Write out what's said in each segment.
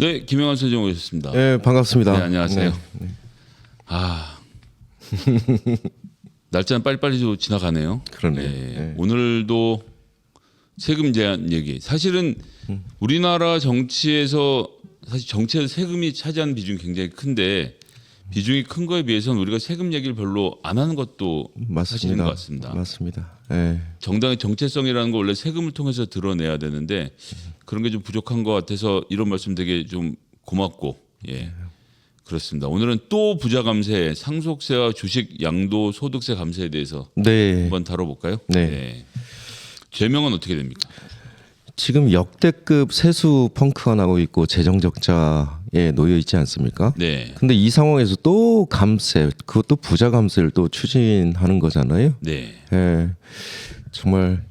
네, 김영환 소장 오셨습니다. 네, 반갑습니다. 네, 안녕하세요. 네. 아, 날짜는 빨리빨리 좀 지나가네요. 그러네요. 네. 네. 오늘도 세금 제한 얘기. 사실은 우리나라 정치에서 사실 정치에서 세금이 차지하는 비중이 굉장히 큰데 비중이 큰 거에 비해서는 우리가 세금 얘기를 별로 안 하는 것도 사실인 것 같습니다. 맞습니다. 네. 정당의 정체성이라는 거 원래 세금을 통해서 드러내야 되는데 그런 게 좀 부족한 것 같아서 이런 말씀 되게 좀 고맙고 예 그렇습니다. 오늘은 또 부자 감세, 상속세와 주식 양도 소득세 감세에 대해서 네. 한번 다뤄볼까요? 네. 죄명은 어떻게 됩니까? 지금 역대급 세수 펑크가 나고 있고 재정 적자에 놓여 있지 않습니까? 네, 근데 이 상황에서 또 감세, 그것도 부자 감세를 또 추진하는 거잖아요. 네, 예, 정말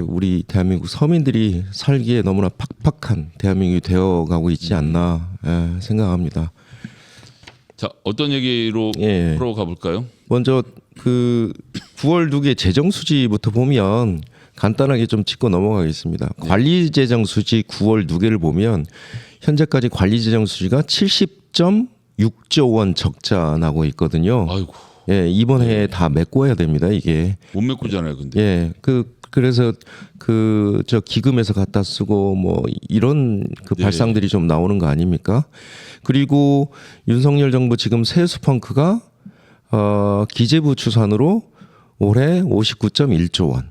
우리 대한민국 서민들이 살기에 너무나 팍팍한 대한민국이 되어가고 있지 않나 생각합니다. 자 어떤 얘기로 예. 풀어가 볼까요? 먼저 그 9월 2개 재정 수지부터 보면 간단하게 좀 짚고 넘어가겠습니다. 네. 관리 재정 수지 9월 2개를 보면 현재까지 관리 재정 수지가 70.6조 원 적자 나고 있거든요. 아이고 예, 이번 해에 다 메꿔야 됩니다, 이게. 못 메꾸잖아요, 근데. 예, 그래서 그 저 기금에서 갖다 쓰고 뭐 이런 그 네. 발상들이 좀 나오는 거 아닙니까? 그리고 윤석열 정부 지금 세수 펑크가 기재부 추산으로 올해 59.1조 원.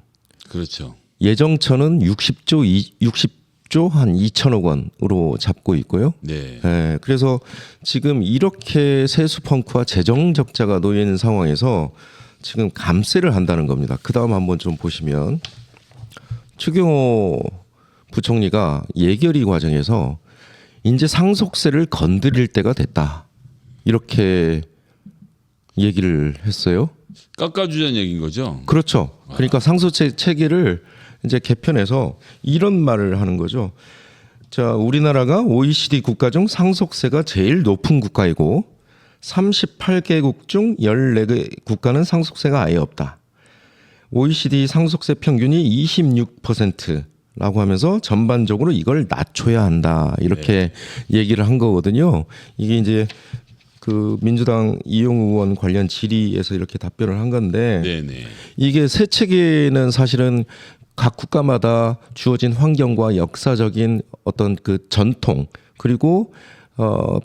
그렇죠. 예정처는 60조 한 2천억 원으로 잡고 있고요. 네, 예, 그래서 지금 이렇게 세수 펑크와 재정 적자가 놓여 있는 상황에서 지금 감세를 한다는 겁니다. 그 다음 한번 좀 보시면 추경호 부총리가 예결위 과정에서 이제 상속세를 건드릴 때가 됐다. 이렇게 얘기를 했어요. 깎아주자는 얘기인 거죠. 그렇죠. 그러니까 상속세 체계를 이제 개편해서 이런 말을 하는 거죠. 자, 우리나라가 OECD 국가 중 상속세가 제일 높은 국가이고 38개국 중 14개 국가는 상속세가 아예 없다. OECD 상속세 평균이 26%라고 하면서 전반적으로 이걸 낮춰야 한다. 이렇게 얘기를 한 거거든요. 이게 이제 그 민주당 이용우 의원 관련 질의에서 이렇게 답변을 한 건데 네네. 이게 새 체계는 사실은 각 국가마다 주어진 환경과 역사적인 어떤 그 전통 그리고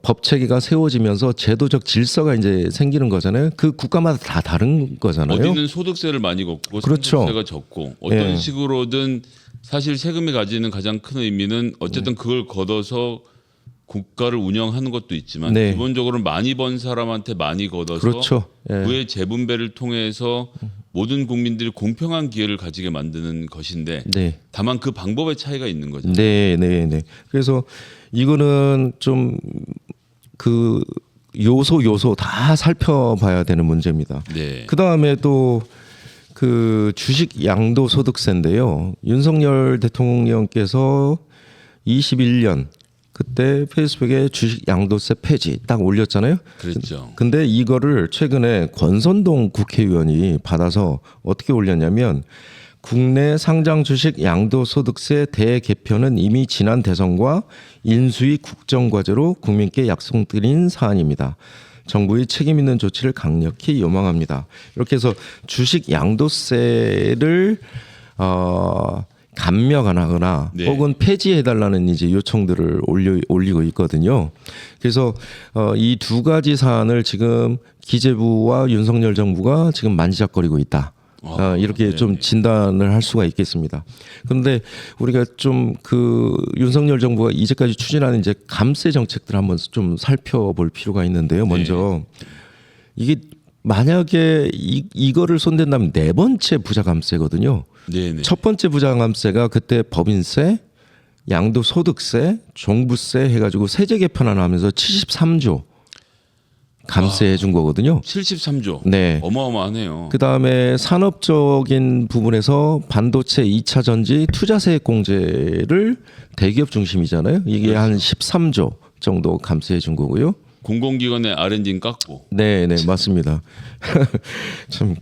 법 체계가 세워지면서 제도적 질서가 이제 생기는 거잖아요. 그 국가마다 다 다른 거잖아요. 어디는 소득세를 많이 걷고 그렇죠. 상속세가 적고 어떤 예. 식으로든 사실 세금이 가지는 가장 큰 의미는 어쨌든 그걸 걷어서 국가를 운영하는 것도 있지만 네. 기본적으로 많이 번 사람한테 많이 걷어서 그렇죠. 예. 그의 재분배를 통해서 모든 국민들이 공평한 기회를 가지게 만드는 것인데 네. 다만 그 방법의 차이가 있는 거죠. 네, 네, 네. 그래서 이거는 좀 그 요소 다 살펴봐야 되는 문제입니다. 네. 그 다음에 또 그 주식 양도 소득세인데요. 윤석열 대통령께서 21년 그때 페이스북에 주식 양도세 폐지 딱 올렸잖아요. 그렇죠. 근데 이거를 최근에 권선동 국회의원이 받아서 어떻게 올렸냐면 국내 상장 주식 양도소득세 대개편은 이미 지난 대선과 인수위 국정과제로 국민께 약속드린 사안입니다. 정부의 책임 있는 조치를 강력히 요망합니다. 이렇게 해서 주식 양도세를 감면하거나 네. 혹은 폐지해달라는 이제 요청들을 올리고 있거든요. 그래서 이 두 가지 사안을 지금 기재부와 윤석열 정부가 지금 만지작거리고 있다. 이렇게 네네. 좀 진단을 할 수가 있겠습니다. 그런데 우리가 좀 그 윤석열 정부가 이제까지 추진하는 이제 감세 정책들 한번 좀 살펴볼 필요가 있는데요. 먼저 이게 만약에 이거를 손댄다면 네 번째 부자 감세거든요. 네네. 첫 번째 부자 감세가 그때 법인세, 양도소득세, 종부세 해가지고 세제 개편하면서 73조 감세해 준 거거든요. 73조. 네. 어마어마하네요. 그 다음에 산업적인 부분에서 반도체 2차 전지 투자세액 공제를 대기업 중심이잖아요. 이게 그렇죠. 한 13조 정도 감세해 준 거고요. 공공기관의 R&D 깎고. 네, 맞습니다. 참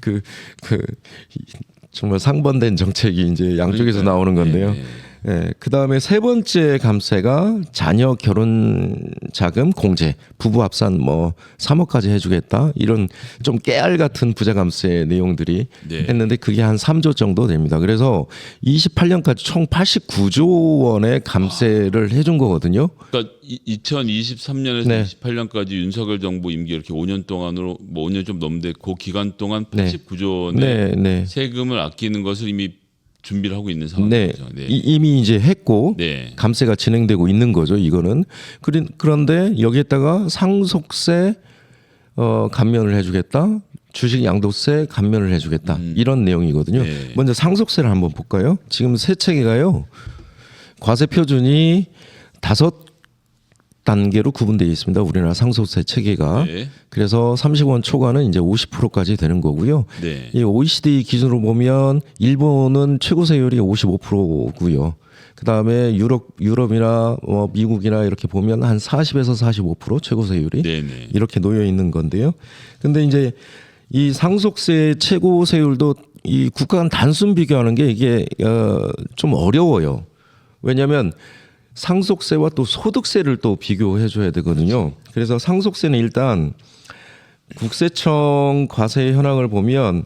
정말 상반된 정책이 이제 양쪽에서 그러니까요. 나오는 건데요. 네, 네. 예, 그다음에 세 번째 감세가 자녀 결혼 자금 공제, 부부 합산 뭐 3억까지 해주겠다 이런 좀 깨알 같은 부자 감세 내용들이 네. 했는데 그게 한 3조 정도 됩니다. 그래서 28년까지 총 89조 원의 감세를 해준 거거든요. 그러니까 2023년에서 네. 28년까지 윤석열 정부 임기 이렇게 5년 동안으로 뭐 5년 좀 넘는데 그 기간 동안 네. 89조 원의 네, 네. 세금을 아끼는 것을 이미 준비를 하고 있는 네, 상황이죠. 네. 이미 이제 했고 네. 감세가 진행되고 있는 거죠. 이거는 그런데 여기에다가 상속세 감면을 해주겠다, 주식 양도세 감면을 해주겠다 이런 내용이거든요. 네. 먼저 상속세를 한번 볼까요? 지금 세 체계가요. 과세 표준이 5단계로 구분되어 있습니다. 우리나라 상속세 체계가. 네. 그래서 30원 초과는 이제 50%까지 되는 거고요. 네. 이 OECD 기준으로 보면 일본은 최고세율이 55%고요. 그다음에 유럽이나 미국이나 이렇게 보면 한 40에서 45% 최고세율이 네, 네. 이렇게 놓여 있는 건데요. 근데 이제 이 상속세 최고세율도 이 국가 간 단순 비교하는 게 이게 좀 어려워요. 왜냐하면 상속세와 또 소득세를 또 비교해 줘야 되거든요. 그래서 상속세는 일단 국세청 과세 현황을 보면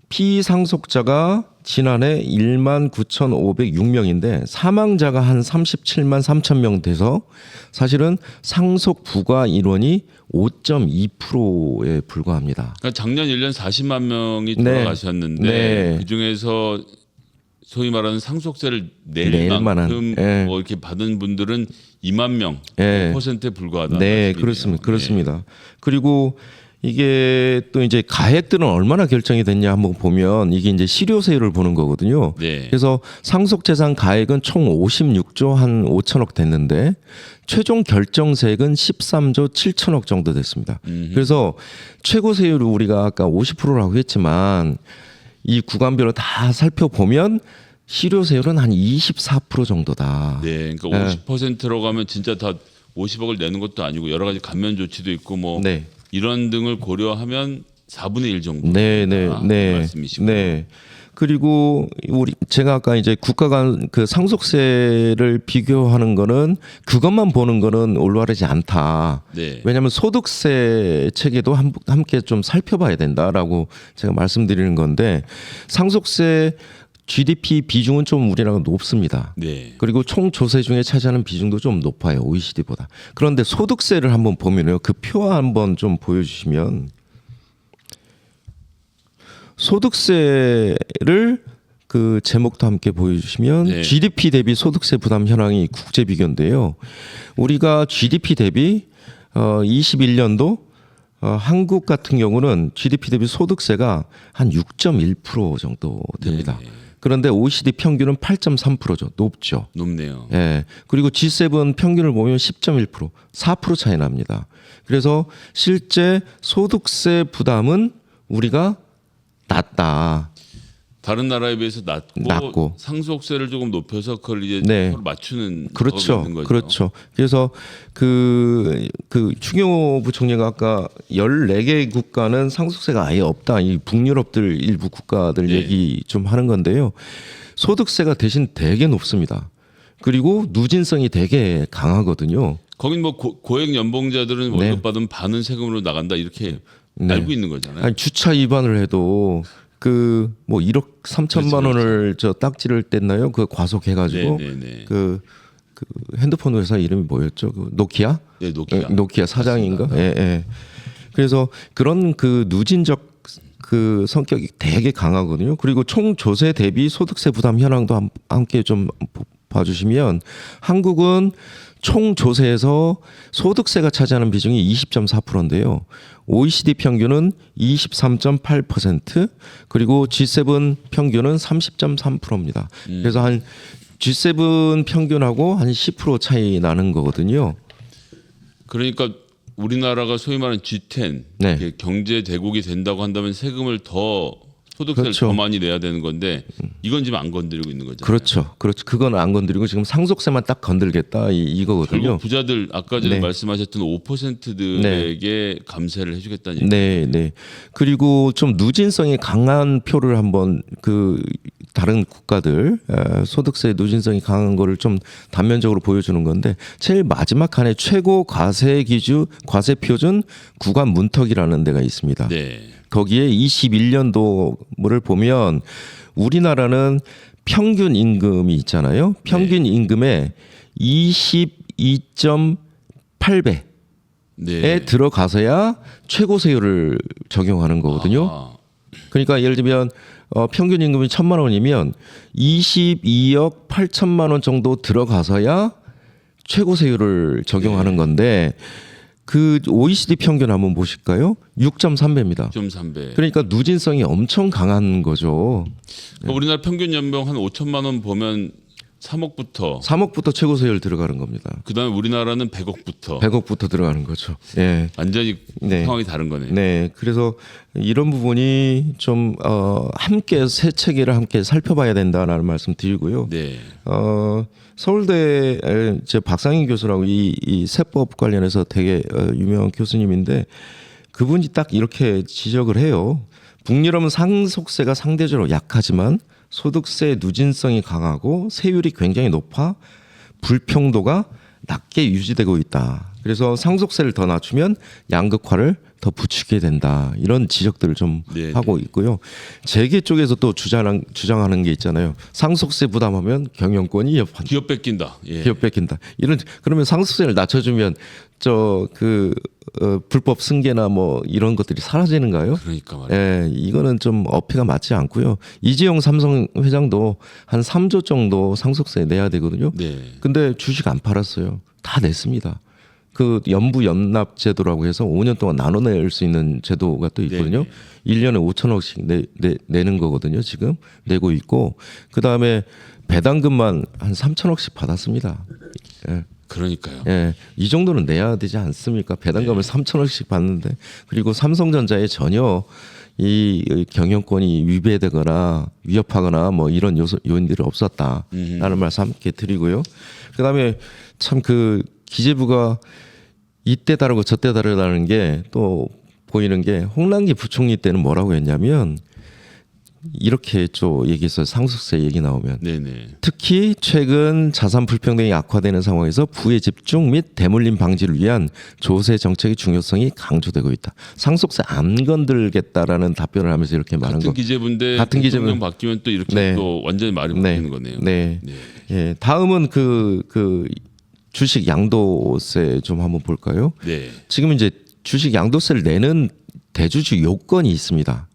피상속자가 지난해 1만 9,506명인데 사망자가 한 37만 3천 명 돼서 사실은 상속 부과 인원이 5.2%에 불과합니다. 그러니까 작년 1년 40만 명이 네. 돌아가셨는데 네. 그 중에서 소위 말하는 상속세를 낼 낼 만한, 만큼 예. 뭐 이렇게 받은 분들은 2만 명, 예. 5%에 불과하다. 네, 말씀이네요. 그렇습니다. 그렇습니다. 그리고 이게 또 이제 가액들은 얼마나 결정이 됐냐 한번 보면 이게 이제 실효세율을 보는 거거든요. 네. 그래서 상속재산 가액은 총 56조 한 5천억 됐는데 최종 결정세액은 13조 7천억 정도 됐습니다. 그래서 최고세율을 우리가 아까 50%라고 했지만 이 구간별로 다 살펴보면 실효세율은 한 24% 정도다. 네, 그러니까 50%라고 하면 진짜 다 50억을 내는 것도 아니고 여러 가지 감면 조치도 있고 뭐 네. 이런 등을 고려하면 4분의 1 정도. 네, 말씀이시고. 네. 그리고 제가 아까 이제 국가 간 그 상속세를 비교하는 거는 그것만 보는 거는 올바르지 않다. 네. 왜냐하면 소득세 체계도 함께 좀 살펴봐야 된다라고 제가 말씀드리는 건데 상속세 GDP 비중은 좀 우리나라가 높습니다. 네. 그리고 총 조세 중에 차지하는 비중도 좀 높아요. OECD보다. 그런데 소득세를 한번 보면요. 그 표 한번 좀 보여주시면 소득세를 그 제목도 함께 보여주시면 네. GDP 대비 소득세 부담 현황이 국제 비교인데요. 우리가 GDP 대비 21년도 한국 같은 경우는 GDP 대비 소득세가 한 6.1% 정도 됩니다. 네. 그런데 OECD 평균은 8.3%죠. 높죠. 높네요. 예. 그리고 G7 평균을 보면 10.1%, 4% 차이 납니다. 그래서 실제 소득세 부담은 우리가 낮다. 다른 나라에 비해서 낮고. 상속세를 조금 높여서 그걸 이제 네. 서로 맞추는 그렇죠. 작업이 있는 거죠. 그렇죠. 그래서 그 추경호 부총리가 아까 14개 국가는 상속세가 아예 없다. 이 북유럽들 일부 국가들 네. 얘기 좀 하는 건데요. 소득세가 대신 되게 높습니다. 그리고 누진성이 되게 강하거든요. 거긴 뭐 고액 연봉자들은 네. 월급 받으면 반은 세금으로 나간다 이렇게 네. 알고 있는 거잖아요. 아니, 주차 위반을 해도 그 뭐 1억 3천만 원을 저 딱지를 뗐나요? 그 과속해가지고 네네네. 그 핸드폰 회사 이름이 뭐였죠? 그 노키아? 네, 노키아. 노키아 사장인가? 맞습니다. 예, 예. 그래서 그런 그 누진적 그 성격이 되게 강하거든요. 그리고 총 조세 대비 소득세 부담 현황도 함께 좀 봐주시면 한국은 총 조세에서 소득세가 차지하는 비중이 20.4%인데요. OECD 평균은 23.8%, 그리고 G7 평균은 30.3%입니다. 그래서 한 G7 평균하고 한 10% 차이 나는 거거든요. 그러니까 우리나라가 소위 말하는 G10 네. 이렇게 경제 대국이 된다고 한다면 세금을 더 소득세를 그렇죠. 더 많이 내야 되는 건데 이건 지금 안 건드리고 있는 거잖아요. 그렇죠. 그건 안 건드리고 지금 상속세만 딱 건들겠다 이거거든요. 결국 부자들 아까 전에 네. 말씀하셨던 5%들에게 감세를 해주겠다는 얘기. 네, 네. 그리고 좀 누진성이 강한 표를 한번 그 다른 국가들 소득세 누진성이 강한 거를 좀 단면적으로 보여주는 건데 제일 마지막 칸에 최고 과세 기준 과세 표준 구간 문턱이라는 데가 있습니다. 네. 거기에 21년도를 보면 우리나라는 평균 임금이 있잖아요. 평균 임금의 22.8배 에 들어가서야 최고세율을 적용하는 거거든요. 아, 그러니까 예를 들면 평균 임금이 1,000만 원이면 22억 8천만 원 정도 들어가서야 최고세율을 적용하는 건데 그 OECD 평균 한번 보실까요? 6.3배입니다. 6.3배. 그러니까 누진성이 엄청 강한 거죠. 그러니까 우리나라 평균 연봉 한 5천만 원 보면 3억부터 3억부터 최고세율 들어가는 겁니다. 그다음에 우리나라는 100억부터 100억부터 들어가는 거죠. 예. 완전히 네. 상황이 다른 거네요. 네, 그래서 이런 부분이 좀 함께 세 체계를 함께 살펴봐야 된다라는 말씀 드리고요. 네. 서울대 제 박상인 교수라고 이 세법 관련해서 되게 유명한 교수님인데 그분이 딱 이렇게 지적을 해요. 북유럽은 상속세가 상대적으로 약하지만 소득세 누진성이 강하고 세율이 굉장히 높아 불평도가 낮게 유지되고 있다. 그래서 상속세를 더 낮추면 양극화를 더 부추게 된다. 이런 지적들을 좀 네, 하고 있고요. 재계 쪽에서 또 주장하는 게 있잖아요. 상속세 부담하면 경영권이 위협한다. 기업 뺏긴다. 예. 기업 뺏긴다. 그러면 상속세를 낮춰주면 불법 승계나 뭐 이런 것들이 사라지는가요? 그러니까 말이에요. 예, 이거는 좀 어폐가 맞지 않고요. 이재용 삼성 회장도 한 3조 정도 상속세 내야 되거든요. 네. 근데 주식 안 팔았어요. 다 냈습니다. 그 연부 연납 제도라고 해서 5년 동안 나눠낼 수 있는 제도가 또 있거든요. 1년에 5천억씩 내는 거거든요. 지금 내고 있고 그다음에 배당금만 한 3천억씩 받았습니다. 예. 그러니까요. 예, 이 정도는 내야 되지 않습니까? 배당금을 3천억씩 받는데 그리고 삼성전자에 전혀 이 경영권이 위배되거나 위협하거나 뭐 이런 요인들이 없었다라는 말씀 함께 드리고요. 그다음에 참 그 기재부가 이때 다르고 저때 다르다는 게 또 보이는 게 홍남기 부총리 때는 뭐라고 했냐면 이렇게 좀 얘기했어요. 상속세 얘기 나오면. 네네. 특히 최근 자산 불평등이 악화되는 상황에서 부의 집중 및 대물림 방지를 위한 조세 정책의 중요성이 강조되고 있다. 상속세 안 건들겠다라는 답변을 하면서 이렇게 말한 같은 거. 기재부인데 같은 대통령 기재부. 바뀌면 또 이렇게 네. 또 완전히 말이 바뀌는 거네요. 네. 네. 예. 다음은 그 주식 양도세 좀 한번 볼까요? 네. 지금 이제 주식 양도세를 내는 대주주 요건이 있습니다.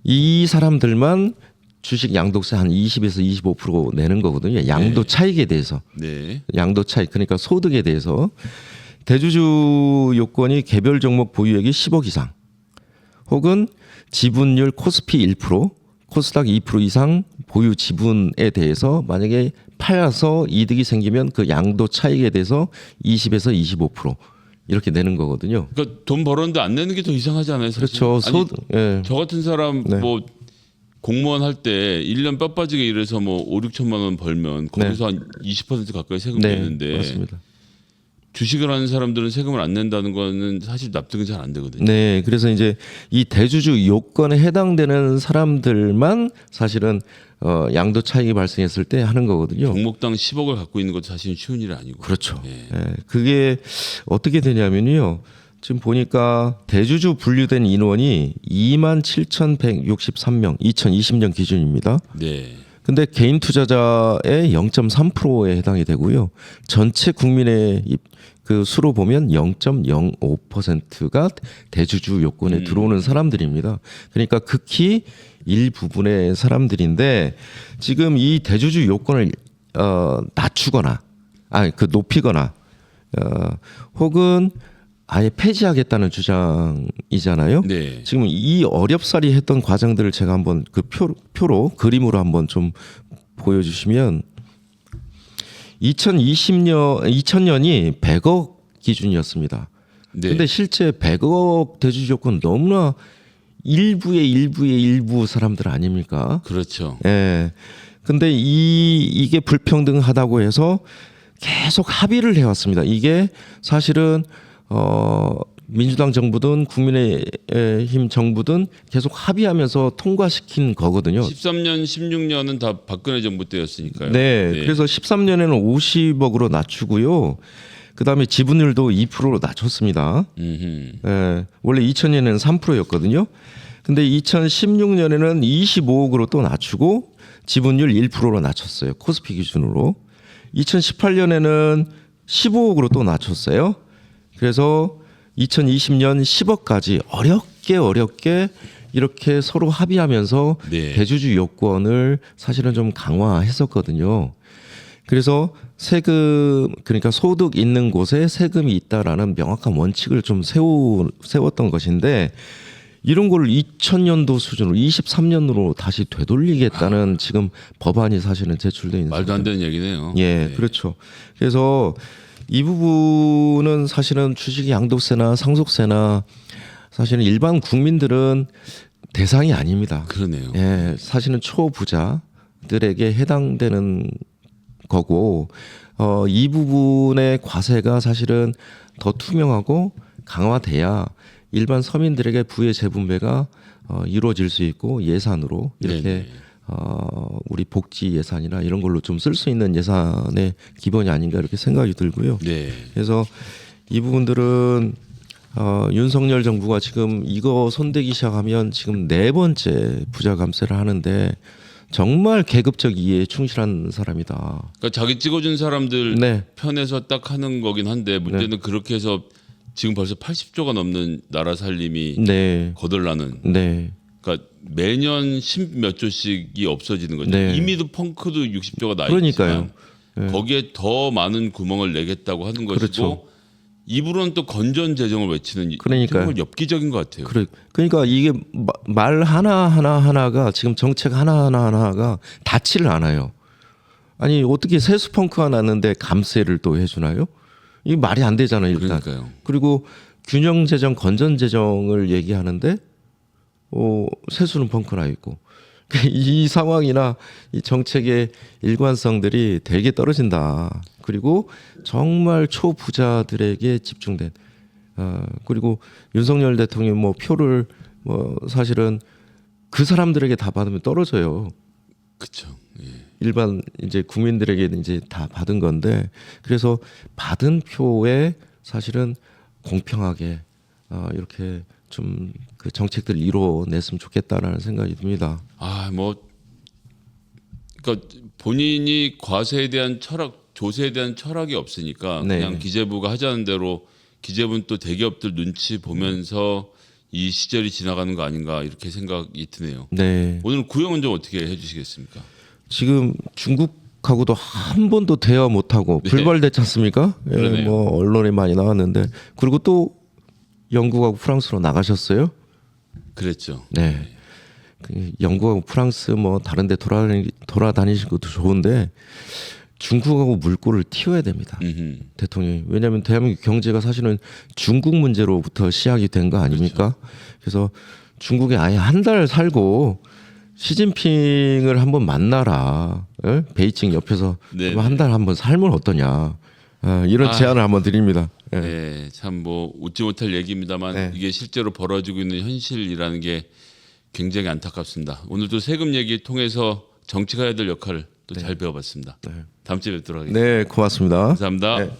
이 사람들만 주식 양도세 한 20에서 25% 내는 거거든요. 양도 차익에 대해서. 네. 양도 차익 그러니까 소득에 대해서 대주주 요건이 개별 종목 보유액이 10억 이상 혹은 지분율 코스피 1% 코스닥 2% 이상 보유 지분에 대해서 만약에 팔아서 이득이 생기면 그 양도 차익에 대해서 20에서 25% 이렇게 내는 거거든요. 그러니까 돈 벌었는데 안 내는 게 더 이상하지 않아요? 사실? 그렇죠. 아니, 예. 저 같은 사람 네. 뭐 공무원 할 때 1년 뼈 빠지게 일해서 뭐 5, 6천만 원 벌면 거기서 한 20% 가까이 세금 네, 내는데 맞습니다. 주식을 하는 사람들은 세금을 안 낸다는 거는 사실 납득이 잘 안 되거든요. 네, 그래서 이제 이 대주주 요건에 해당되는 사람들만 사실은 양도 차익이 발생했을 때 하는 거거든요. 종목당 10억을 갖고 있는 것도 사실은 쉬운 일이 아니고. 그렇죠. 예. 예, 그게 어떻게 되냐면요. 지금 보니까 대주주 분류된 인원이 27,163명, 2020년 기준입니다. 네. 근데 개인 투자자의 0.3%에 해당이 되고요. 전체 국민의 그 수로 보면 0.05%가 대주주 요건에 들어오는 사람들입니다. 그러니까 극히 일부분의 사람들인데 지금 이 대주주 요건을 낮추거나 높이거나 혹은 아예 폐지하겠다는 주장이잖아요. 네. 지금 이 어렵사리 했던 과정들을 제가 한번 그 표로 그림으로 한번 좀 보여주시면 2000년이 100억 기준이었습니다. 네. 근데 실제 100억 대주주 요건 너무나 일부의 일부 사람들 아닙니까? 그렇죠. 예. 근데 이게 불평등하다고 해서 계속 합의를 해왔습니다. 이게 사실은 민주당 정부든 국민의힘 정부든 계속 합의하면서 통과시킨 거거든요. 13년, 16년은 다 박근혜 정부 때였으니까요. 네. 그래서 13년에는 50억으로 낮추고요. 그다음에 지분율도 2%로 낮췄습니다. 예, 원래 2000년에는 3%였거든요. 근데 2016년에는 25억으로 또 낮추고 지분율 1%로 낮췄어요. 코스피 기준으로. 2018년에는 15억으로 또 낮췄어요. 그래서 2020년 10억까지 어렵게 이렇게 서로 합의하면서 네. 대주주 요건을 사실은 좀 강화했었거든요. 그래서 세금, 그러니까 소득 있는 곳에 세금이 있다라는 명확한 원칙을 좀 세웠던 것인데, 이런 걸 2000년도 수준으로 23년으로 다시 되돌리겠다는 지금 법안이 사실은 제출돼 있는 말도 안 되는 얘기네요. 예, 네. 그렇죠. 그래서 이 부분은 사실은 주식 양도세나 상속세나 사실은 일반 국민들은 대상이 아닙니다. 그러네요. 예, 사실은 초부자들에게 해당되는 거고, 이 부분의 과세가 사실은 더 투명하고 강화돼야 일반 서민들에게 부의 재분배가 이루어질 수 있고, 예산으로 이렇게 네네. 우리 복지 예산이나 이런 걸로 좀 쓸 수 있는 예산의 기본이 아닌가 이렇게 생각이 들고요. 네. 그래서 이 부분들은 윤석열 정부가 지금 이거 손대기 시작하면 지금 4번째 부자 감세를 하는데 정말 계급적 이해에 충실한 사람이다. 그러니까 자기 찍어준 사람들 네. 편에서 딱 하는 거긴 한데 문제는 그렇게 해서 지금 벌써 80조가 넘는 나라 살림이 네. 거덜나는. 네. 그러니까 매년 10몇 조씩이 없어지는 거죠. 네. 이미도 펑크도 60조가 나 그러니까요. 있지만 거기에 더 많은 구멍을 내겠다고 하는 것이고 그렇죠. 입으로는 또 건전 재정을 외치는 그러니까요. 정말 엽기적인 것 같아요. 그러니까 이게 말 하나가 지금 정책 하나가 닿지를 않아요. 아니 어떻게 세수 펑크가 났는데 감세를 또 해주나요? 이게 말이 안 되잖아요. 일단. 그러니까요. 그리고 균형 재정, 건전 재정을 얘기하는데 세수는 펑크나 있고 이 상황이나 이 정책의 일관성들이 되게 떨어진다. 그리고 정말 초부자들에게 집중된. 그리고 윤석열 대통령 뭐 표를 뭐 사실은 그 사람들에게 다 받으면 떨어져요. 그렇죠. 예. 일반 이제 국민들에게 이제 다 받은 건데, 그래서 받은 표에 사실은 공평하게 이렇게 좀 그 정책들 이뤄냈으면 좋겠다라는 생각이 듭니다. 그러니까 본인이 과세에 대한 철학, 조세에 대한 철학이 없으니까 네. 그냥 기재부가 하자는 대로 기재부는 또 대기업들 눈치 보면서 이 시절이 지나가는 거 아닌가 이렇게 생각이 드네요. 네. 오늘 구형은 좀 어떻게 해주시겠습니까? 지금 중국하고도 한 번도 대화 못하고 불발됐지 않습니까? 예, 그러네요. 뭐 언론에 많이 나왔는데, 그리고 또 영국하고 프랑스로 나가셨어요? 그랬죠. 네. 그 영국하고 프랑스 뭐 다른데 돌아다니실 것도 좋은데 중국하고 물꼬를 틔워야 됩니다. 대통령이. 왜냐하면 대한민국 경제가 사실은 중국 문제로부터 시작이 된 거 아닙니까? 그래서 중국에 아예 한 달 살고 시진핑을 한번 만나라. 예? 베이징 옆에서 네. 한 달 한번 살면 어떠냐. 이런 제안을 한번 드립니다. 예. 네, 참 뭐 웃지 못할 얘기입니다만 네. 이게 실제로 벌어지고 있는 현실이라는 게 굉장히 안타깝습니다. 오늘도 세금 얘기 통해서 정치가 해야 될 역할을 또 잘 배워봤습니다. 다음 주에 뵙도록 하겠습니다. 네, 고맙습니다. 감사합니다. 네.